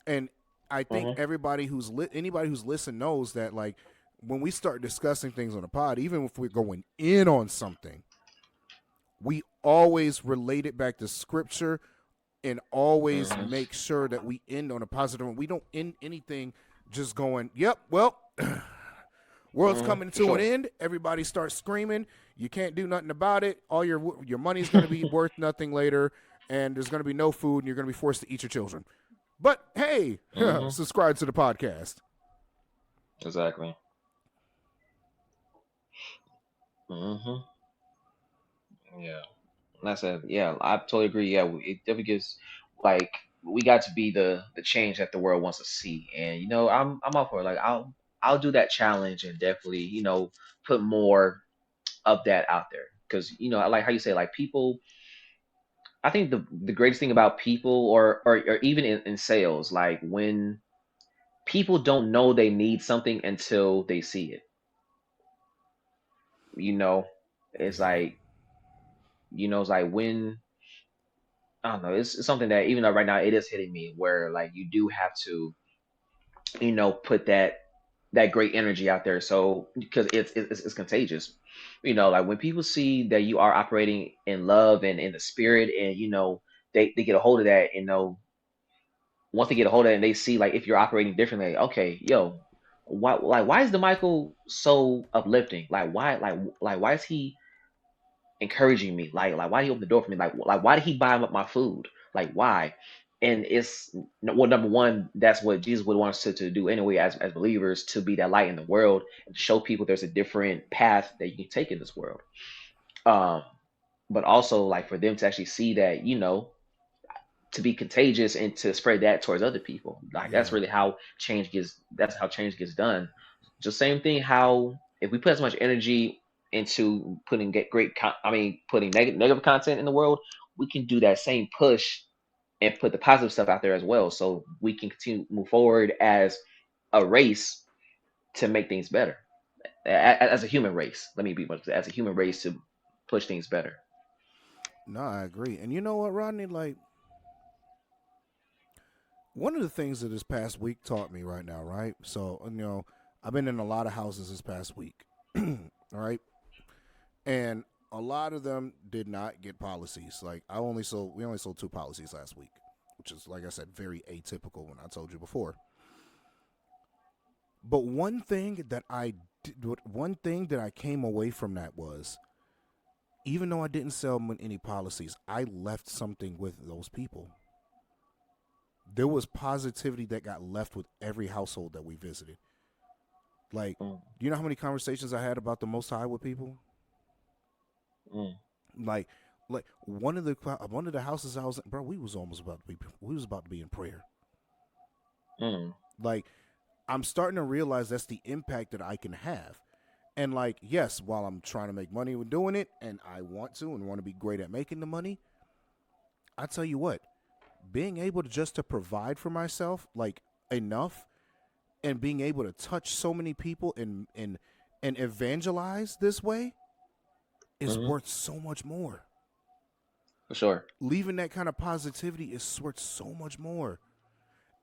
and I think Hmm. anybody who's listened knows that like when we start discussing things on the pod, even if we're going in on something, we always relate it back to scripture and always Hmm. make sure that we end on a positive one. We don't end anything just going, "Yep, well, world's Hmm. coming For to an sure. end. Everybody starts screaming. You can't do nothing about it. All your money's going to be worth nothing later, and there's going to be no food, and you're going to be forced to eat your children." But hey, Hmm. subscribe to the podcast. Exactly. Hmm. Yeah. And I said, yeah, I totally agree. Yeah, it definitely gives like we got to be the change that the world wants to see, and I'm up for it. Like I'll do that challenge and definitely put more of that out there because I like how you say like people. I think the greatest thing about people or even in sales, like when people don't know they need something until they see it. You know, it's Yeah, like it's like when I don't know. It's something that even though right now it is hitting me where like you do have to put that great energy out there. So because it's contagious. Like when people see that you are operating in love and in the spirit, and they get a hold of that. Once they get a hold of it and they see like if you're operating differently, okay, yo, why is the Michael so uplifting? Like why is he encouraging me? Like why did he open the door for me? Like why did he buy my food? Like why? And it's well, number one, that's what Jesus would want us to do anyway, as believers, to be that light in the world and to show people there's a different path that you can take in this world. Um, but also like for them to actually see that, to be contagious and to spread that towards other people. Like yeah, that's how change gets done. Just same thing how if we put as much energy into putting get great I mean putting negative content in the world, we can do that same push and put the positive stuff out there as well. So we can continue to move forward as a race to make things better. As a human race. Let me be much as a human race to push things better. no, I agree. And you know what, Rodney? Like one of the things that this past week taught me right now, right? So I've been in a lot of houses this past week, all right, and a lot of them did not get policies. Like we only sold two policies last week, which is like I said, very atypical when I told you before. But one thing that I came away from that was, even though I didn't sell any policies, I left something with those people. There was positivity that got left with every household that we visited. Like, Mm, do you know how many conversations I had about the Most High with people? mm, Like, one of the houses I was in, bro, we was about to be in prayer. mm, Like, I'm starting to realize that's the impact that I can have. And like, yes, while I'm trying to make money with doing it, and I want to and want to be great at making the money, I tell you what, being able to just to provide for myself, like enough, and being able to touch so many people and evangelize this way is mm, worth so much more. for sure. Leaving that kind of positivity is worth so much more.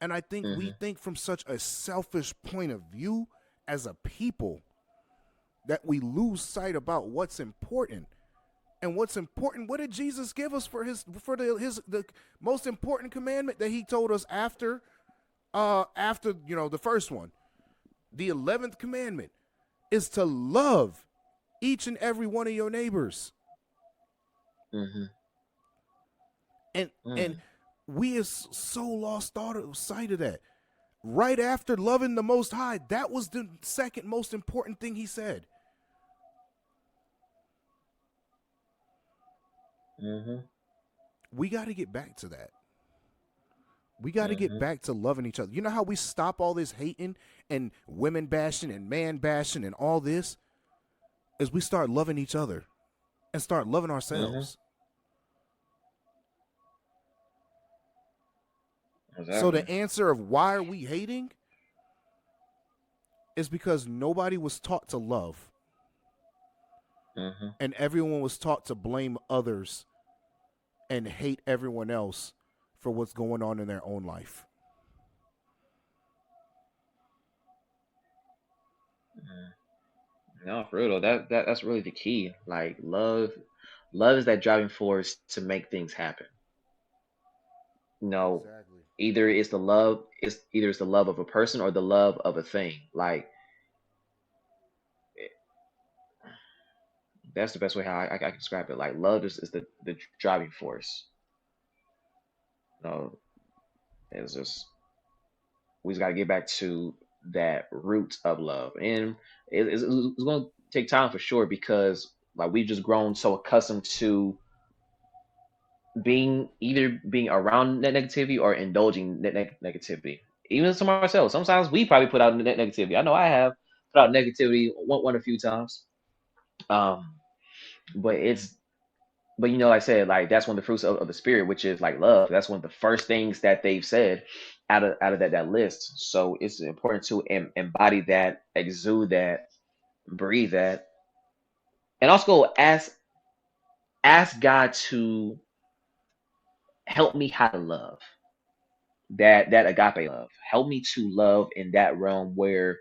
And I think we Hmm. think from such a selfish point of view as a people that we lose sight about what's important. And what's important, what did Jesus give us the most important commandment that he told us after the first one? The 11th commandment is to love each and every one of your neighbors. Hmm. And Mm, We is so lost sight of that. Right after loving the Most High, that was the second most important thing he said. Mhm. We got to get back to that. We got to get Mhm. back to loving each other. You know how we stop all this hating and women bashing and man bashing and all this? Is we start loving each other and start loving Mhm. ourselves. So Exactly. the answer of why are we hating is because nobody was taught to love Mhm. and everyone was taught to blame others and hate everyone else for what's going on in their own life. Mhm. No, for real though. That's really the key. Like love is that driving force to make things happen. You know, Exactly. either it's the love of a person or the love of a thing. Like that's the best way how I can describe it. Like love is the driving force. You know, it's just we just got to get back to that root of love, and it's going to take time for sure because like we've just grown so accustomed to being around net negativity or indulging negativity. Even some ourselves, sometimes we probably put out negativity. I know I have put out negativity one a few times. Um, but it's but like I said, like that's one of the fruits of the spirit, which is like love. That's one of the first things that they've said out of that list. So it's important to embody that, exude that, breathe that, and also ask God to help me how to love that agape love. Help me to love in that realm where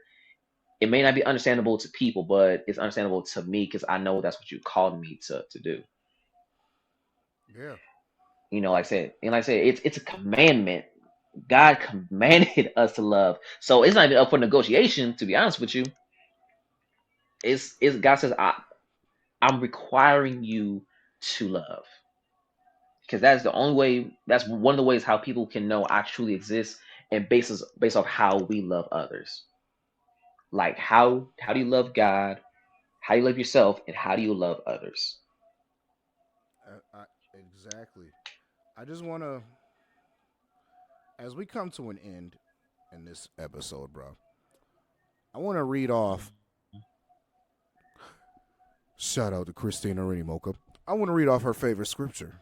it may not be understandable to people, but it's understandable to me because I know that's what you called me to do. Yeah. Like I said, and like I said, it's a commandment. God commanded us to love, so it's not even up for negotiation. To be honest with you, it's God says I'm requiring you to love because that's the only way. That's one of the ways how people can know I truly exist, and based off how we love others. Like how do you love God? How do you love yourself, and how do you love others? Exactly. I just want to, as we come to an end in this episode, bro, I want to read off. Shout out to Christina Mocha. I want to read off her favorite scripture,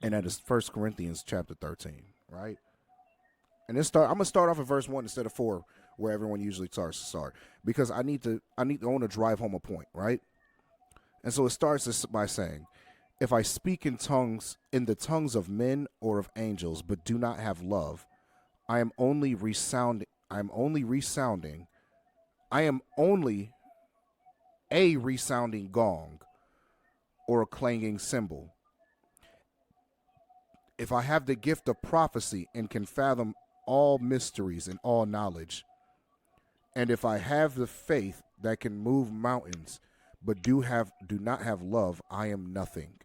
and that is First Corinthians chapter 13, right? And this start. I'm gonna start off at verse 1 instead of 4, where everyone usually starts to start, because I want to drive home a point, right? And so it starts by saying, "If I speak in tongues, in the tongues of men or of angels, but do not have love, I am only resounding. I am only resounding. I am only a resounding gong or a clanging cymbal. If I have the gift of prophecy and can fathom all mysteries and all knowledge, and if I have the faith that can move mountains, but do not have love, I am nothing.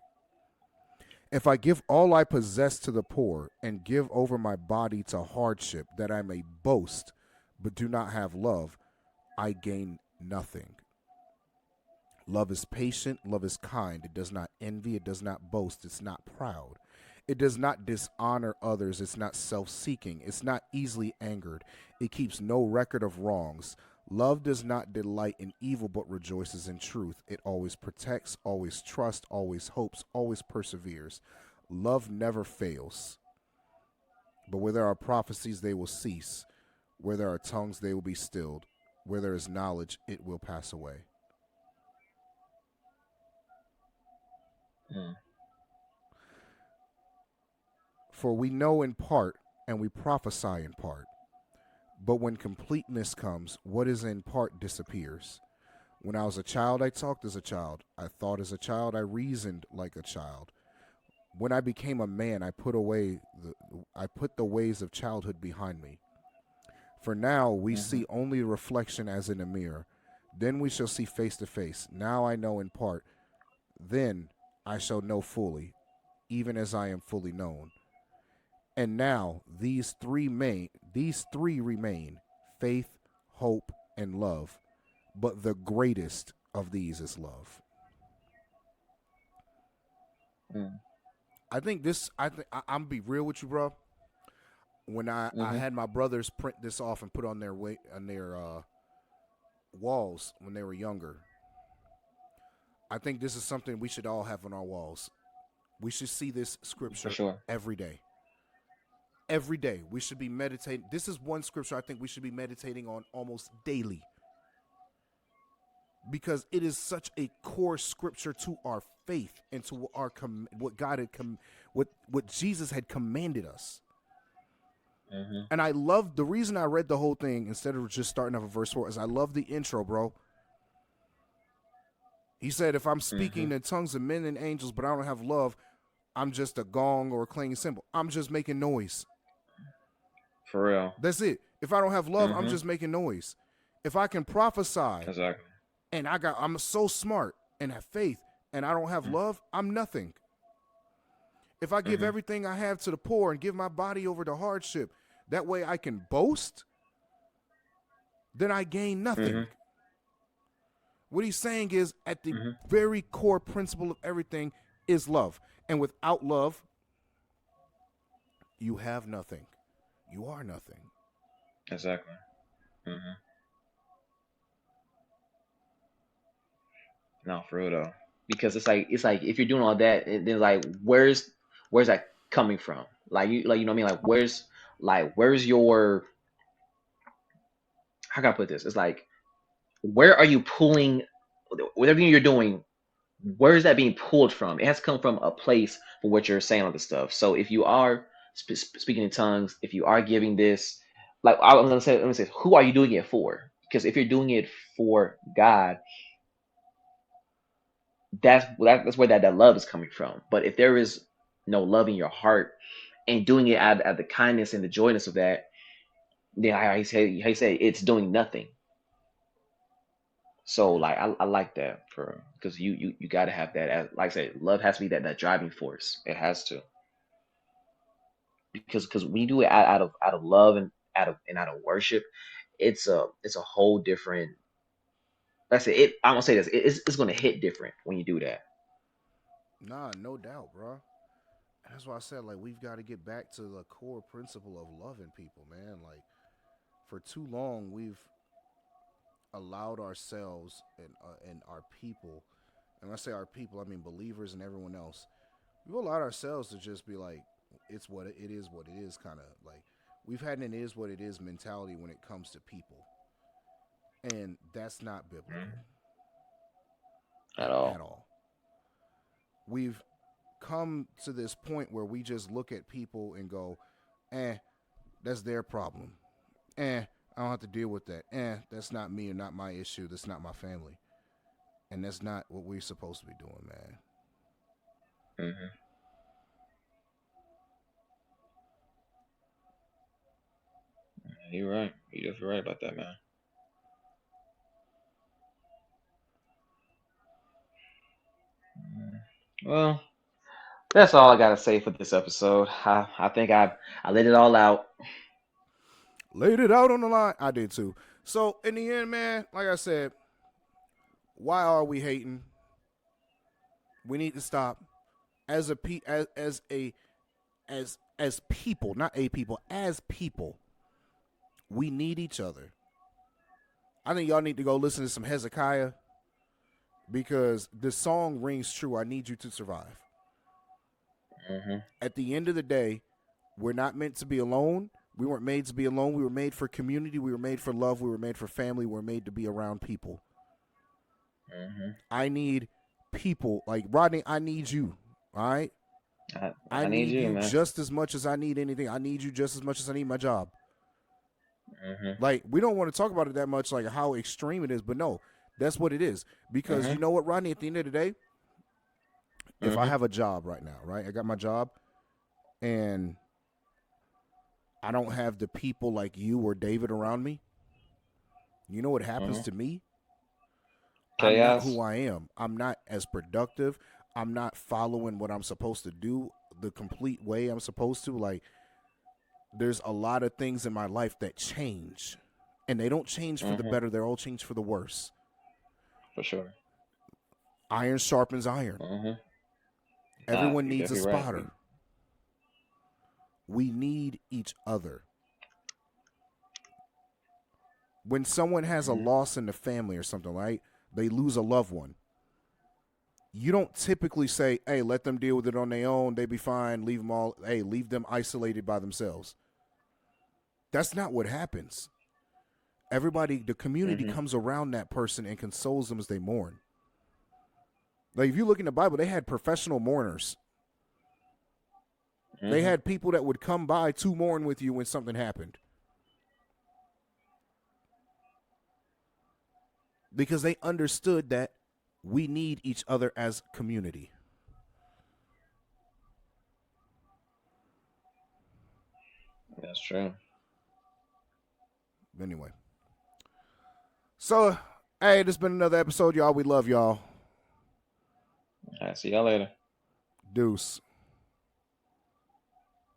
If I give all I possess to the poor and give over my body to hardship that I may boast, but do not have love, I gain nothing. Love is patient, love is kind, it does not envy, it does not boast, it's not proud. It does not dishonor others, it's not self seeking, it's not easily angered, it keeps no record of wrongs. Love does not delight in evil but rejoices in truth. It always protects, always trusts, always hopes, always perseveres. Love never fails. But where there are prophecies, they will cease. Where there are tongues, they will be stilled. Where there is knowledge, it will pass away. Mm. For we know in part, and we prophesy in part. But when completeness comes, what is in part disappears. When I was a child, I talked as a child. I thought as a child. I reasoned like a child. When I became a man, I put the ways of childhood behind me. For now we Mhm. see only a reflection as in a mirror. Then we shall see face to face. Now I know in part. Then I shall know fully, even as I am fully known. And now these three remain: faith, hope, and love. But the greatest of these is love. Mm. I think this. I'm be real with you, bro. When I Mhm. had my brothers print this off and put on their walls when they were younger, I think this is something we should all have on our walls. We should see this For scripture sure. every day. Every day we should be meditating. This is one scripture I think we should be meditating on almost daily because it is such a core scripture to our faith and to what God had what Jesus had commanded us. Mhm. And I love the reason I read the whole thing instead of just starting off at verse 4 is I love the intro, bro. He said, if I'm speaking Mhm. in tongues of men and angels, but I don't have love, I'm just a gong or a clanging cymbal. I'm just making noise. For real. That's it. If I don't have love, I'm Mhm. just making noise. If I can prophesy Exactly. and I'm so smart and have faith and I don't have Mm. love, I'm nothing. If I give Mhm. everything I have to the poor and give my body over to hardship, that way I can boast, then I gain nothing. Mhm. What he's saying is at the Mhm. very core principle of everything is love. And without love, you have nothing. You are nothing. Exactly. Mhm. No, for real though. Because it's like if you're doing all that, then like where's that coming from? Like you know what I mean? Like where's your, how can I put this? It's like, where are you pulling whatever you're doing? Where is that being pulled from? It has to come from a place for what you're saying all this stuff. So if you are speaking in tongues, if you are giving this, like I was gonna say, let me say, who are you doing it for? Because if you're doing it for God, that's where that love is coming from. But if there is no love in your heart and doing it out of the kindness and the joyness of that, then I say it's doing nothing. So Yeah. like I like that for, because you got to have that, as like I said, love has to be that driving force. It has to, because when you do it out of love and out of worship, it's a whole different. Like I said, I'm gonna say this, it's gonna hit different when you do that. Nah, no doubt, bro. That's why I said like we've got to get back to the core principle of loving people, man. Like for too long we've allowed ourselves and our people, and when I say our people, I mean believers and everyone else. We've allowed ourselves to just be like, it's it is what it is, kind of like we've had an it is what it is mentality when it comes to people, and that's not biblical Mhm. At at all. all. We've come to this point where we just look at people and go, eh, that's their problem. I don't have to deal with that. That's not me or not my issue. That's not my family. And that's not what we're supposed to be doing, man. Hmm. You're right. You're definitely right about that, man. Mm. Well, that's all I gotta say for this episode. I think I laid it all out. Laid it out on the line. I did too. So in the end, man, like I said, why are we hating? We need to stop. As a as people, not a people, as people, we need each other. I think y'all need to go listen to some Hezekiah because the song rings true. I need you to survive. Hmm. At the end of the day, we're not meant to be alone. We weren't made to be alone. We were made for community. We were made for love. We were made for family. We were made to be around people. Hmm. I need people like Rodney. I need you. All right. I I need need you, you man. just as much as I need anything. I need you just as much as I need my job. Hmm. Like we don't want to talk about it that much, like how extreme it is, but no, that's what it is. Because Hmm. you know what, Rodney? At the end of the day, if I Hmm. have a job right now, right, I got my job, and I don't have the people like you or David around me. You know what happens Hmm. to me? I'm not who Chaos. I am. I'm not as productive. I'm not following what I'm supposed to do the complete way I'm supposed to. Like, there's a lot of things in my life that change, and they don't change for the Mm-hmm. better. They're all change for the worse. For sure. Iron sharpens iron. Mm-hmm. Nah, Everyone you're needs a definitely right. spotter. We need each other. When someone has a Mm-hmm. loss in the family or something, right? They lose a loved one. You don't typically say, "Hey, let them deal with it on their own. They be fine. Leave them all. Hey, leave them isolated by themselves." That's not what happens. Everybody, the community Mm-hmm. comes around that person and consoles them as they mourn. Like, if you look in the Bible, they had professional mourners. They Mm-hmm. had people that would come by to mourn with you when something happened, because they understood that we need each other as community. That's true. Anyway, so hey, this has been another episode, y'all. We love y'all. All right, see y'all later. Deuce.